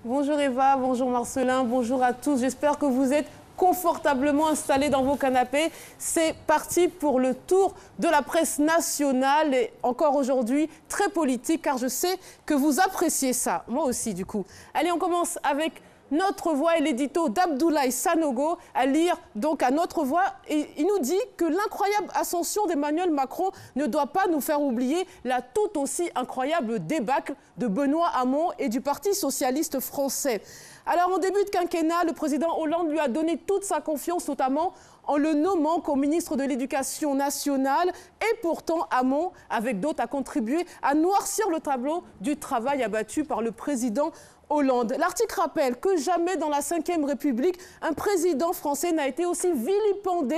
Bonjour Eva, bonjour Marcelin, bonjour à tous. J'espère que vous êtes confortablement installés dans vos canapés. C'est parti pour le tour de la presse nationale et encore aujourd'hui très politique car je sais que vous appréciez ça. Moi aussi du coup. Allez, on commence avec Notre Voix et l'édito d'Abdoulaye Sanogo à lire donc à Notre Voix. Et il nous dit que l'incroyable ascension d'Emmanuel Macron ne doit pas nous faire oublier la tout aussi incroyable débâcle de Benoît Hamon et du Parti socialiste français. Alors en début de quinquennat, le président Hollande lui a donné toute sa confiance, notamment en le nommant comme ministre de l'Éducation nationale. Et pourtant, Hamon, avec d'autres, a contribué à noircir le tableau du travail abattu par le président Hollande. L'article rappelle que jamais dans la Ve République, un président français n'a été aussi vilipendé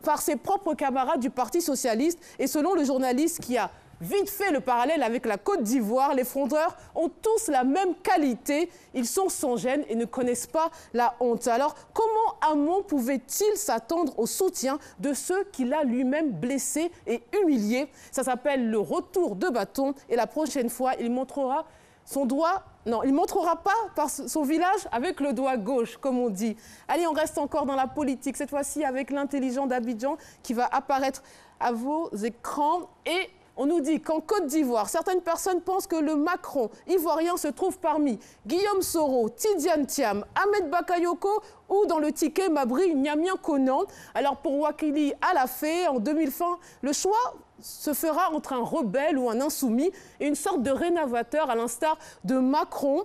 par ses propres camarades du Parti socialiste. Et selon le journaliste qui a vite fait le parallèle avec la Côte d'Ivoire, les frondeurs ont tous la même qualité. Ils sont sans gêne et ne connaissent pas la honte. Alors, comment Hamon pouvait-il s'attendre au soutien de ceux qu'il a lui-même blessés et humiliés? Ça s'appelle le retour de bâton. Et la prochaine fois, il montrera son doigt. Non, il ne montrera pas par son village avec le doigt gauche, comme on dit. Allez, on reste encore dans la politique, cette fois-ci avec l'intelligent d'Abidjan qui va apparaître à vos écrans. Et on nous dit qu'en Côte d'Ivoire, certaines personnes pensent que le Macron ivoirien se trouve parmi Guillaume Soro, Tidiane Thiam, Ahmed Bakayoko ou dans le ticket Mabri Nyamian Konan. Alors pour Wakili Alafé, en 2020, le choix se fera entre un rebelle ou un insoumis et une sorte de rénovateur à l'instar de Macron,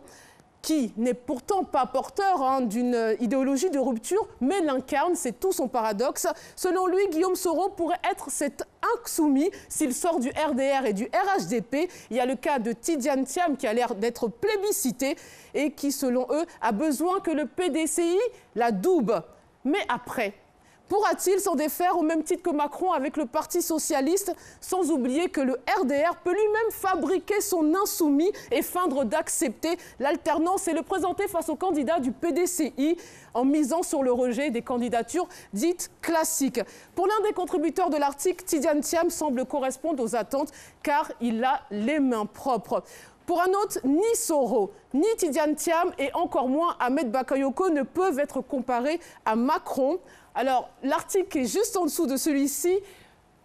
qui n'est pourtant pas porteur d'une idéologie de rupture, mais l'incarne, c'est tout son paradoxe. Selon lui, Guillaume Soro pourrait être cet insoumis s'il sort du RDR et du RHDP. Il y a le cas de Tidiane Thiam qui a l'air d'être plébiscité et qui, selon eux, a besoin que le PDCI l'adoube. Mais après, pourra-t-il s'en défaire au même titre que Macron avec le Parti socialiste, sans oublier que le RDR peut lui-même fabriquer son insoumis et feindre d'accepter l'alternance et le présenter face aux candidats du PDCI en misant sur le rejet des candidatures dites classiques. Pour l'un des contributeurs de l'article, Tidiane Thiam semble correspondre aux attentes car il a les mains propres. Pour un autre, ni Soro, ni Tidiane Thiam et encore moins Ahmed Bakayoko ne peuvent être comparés à Macron. Alors, l'article est juste en dessous de celui-ci.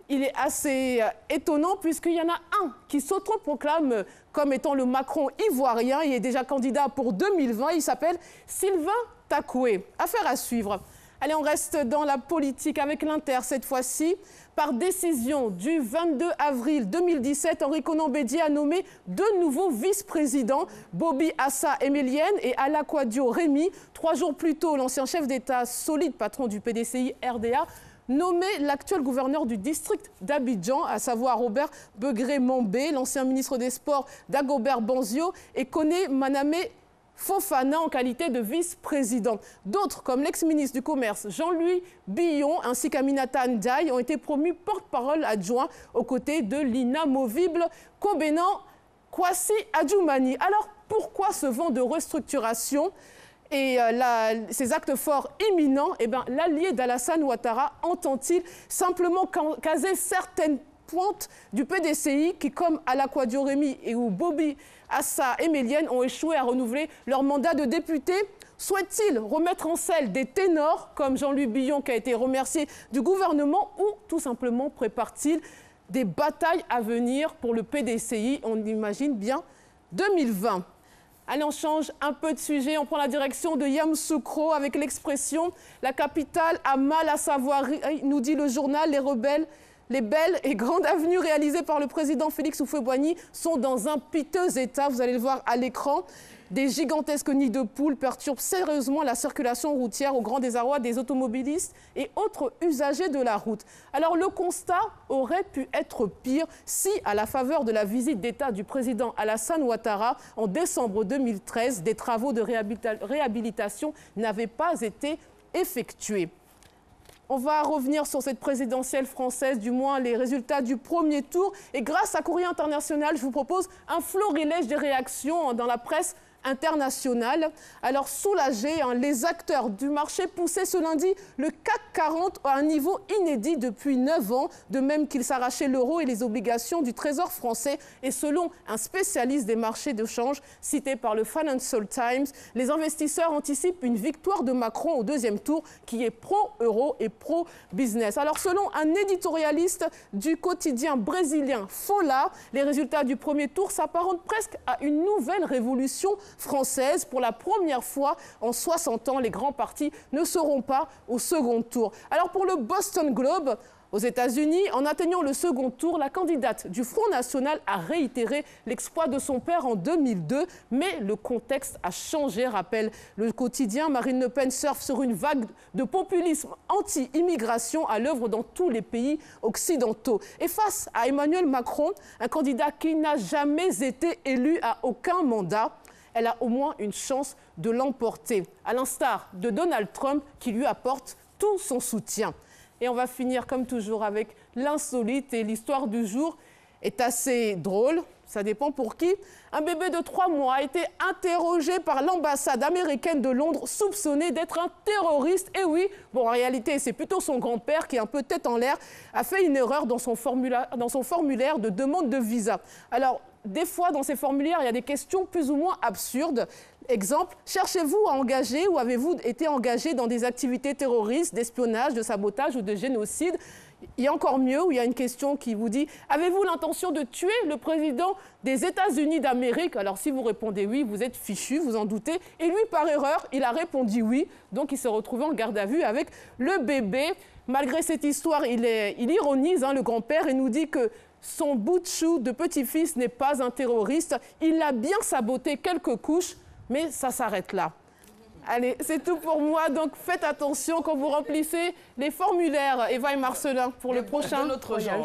Il est assez étonnant puisqu'il y en a un qui s'autoproclame comme étant le Macron ivoirien. Il est déjà candidat pour 2020. Il s'appelle Sylvain Takoué. Affaire à suivre. Allez, on reste dans la politique avec l'Inter cette fois-ci. Par décision du 22 avril 2017, Henri Konan Bédié a nommé deux nouveaux vice-présidents, Bobby Assa Emelienne et Alakwadio Rémy. 3 jours plus tôt, l'ancien chef d'État, solide patron du PDCI RDA, nommé l'actuel gouverneur du district d'Abidjan, à savoir Robert Begré-Mambé, l'ancien ministre des Sports Dagobert Banzio et Koné Manamé Fofana en qualité de vice-président. D'autres, comme l'ex-ministre du Commerce Jean-Louis Billon ainsi qu'Aminata Ndiaye, ont été promus porte-parole adjoint aux côtés de l'inamovible Kobenan Kwasi Adjoumani. Alors, pourquoi ce vent de restructuration et ces actes forts imminents? Eh bien, l'allié d'Alassane Ouattara entend-il simplement caser certaines pointes du PDCI qui, comme Alakwadio Rémy et ou Bobby Assa Emelienne, ont échoué à renouveler leur mandat de député? Souhaite-t-il remettre en selle des ténors comme Jean-Louis Billon qui a été remercié du gouvernement ou tout simplement prépare-t-il des batailles à venir pour le PDCI? On imagine bien 2020. Allez, on change un peu de sujet. On prend la direction de Yamoussoukro avec l'expression « La capitale a mal à savoir », nous dit le journal. Les rebelles, les belles et grandes avenues réalisées par le président Félix Houphouët-Boigny sont dans un piteux état. Vous allez le voir à l'écran. Des gigantesques nids de poules perturbent sérieusement la circulation routière au grand désarroi des automobilistes et autres usagers de la route. Alors le constat aurait pu être pire si, à la faveur de la visite d'État du président Alassane Ouattara en décembre 2013, des travaux de réhabilitation n'avaient pas été effectués. On va revenir sur cette présidentielle française, du moins les résultats du premier tour. Et grâce à Courrier International, je vous propose un florilège des réactions dans la presse internationales. Alors soulagés, les acteurs du marché poussaient ce lundi le CAC 40 à un niveau inédit depuis 9 ans, de même qu'ils s'arrachaient l'euro et les obligations du Trésor français. Et selon un spécialiste des marchés de change cité par le Financial Times, les investisseurs anticipent une victoire de Macron au deuxième tour qui est pro-euro et pro-business. Alors selon un éditorialiste du quotidien brésilien Folha, les résultats du premier tour s'apparentent presque à une nouvelle révolution française. Pour la première fois en 60 ans, les grands partis ne seront pas au second tour. Alors pour le Boston Globe, aux États-Unis, en atteignant le second tour, la candidate du Front National a réitéré l'exploit de son père en 2002. Mais le contexte a changé, rappelle le quotidien. Marine Le Pen surfe sur une vague de populisme anti-immigration à l'œuvre dans tous les pays occidentaux. Et face à Emmanuel Macron, un candidat qui n'a jamais été élu à aucun mandat, elle a au moins une chance de l'emporter, à l'instar de Donald Trump qui lui apporte tout son soutien. Et on va finir comme toujours avec l'insolite, et l'histoire du jour est assez drôle, ça dépend pour qui. Un bébé de 3 mois a été interrogé par l'ambassade américaine de Londres, soupçonné d'être un terroriste. Et oui, bon, en réalité, c'est plutôt son grand-père qui, un peu tête en l'air, a fait une erreur dans son formulaire de demande de visa. Alors, des fois, dans ces formulaires, il y a des questions plus ou moins absurdes. Exemple, cherchez-vous à engager ou avez-vous été engagé dans des activités terroristes, d'espionnage, de sabotage ou de génocide? Il y a encore mieux, où il y a une question qui vous dit « Avez-vous l'intention de tuer le président des États-Unis d'Amérique ?» Alors si vous répondez oui, vous êtes fichu, vous en doutez. Et lui, par erreur, il a répondu oui. Donc il s'est retrouvé en garde à vue avec le bébé. Malgré cette histoire, il ironise le grand-père et nous dit que son bout de chou de petit-fils n'est pas un terroriste. Il a bien saboté quelques couches, mais ça s'arrête là. Allez, c'est tout pour moi. Donc faites attention quand vous remplissez les formulaires, Eva et Marcelin, pour le prochain voyage.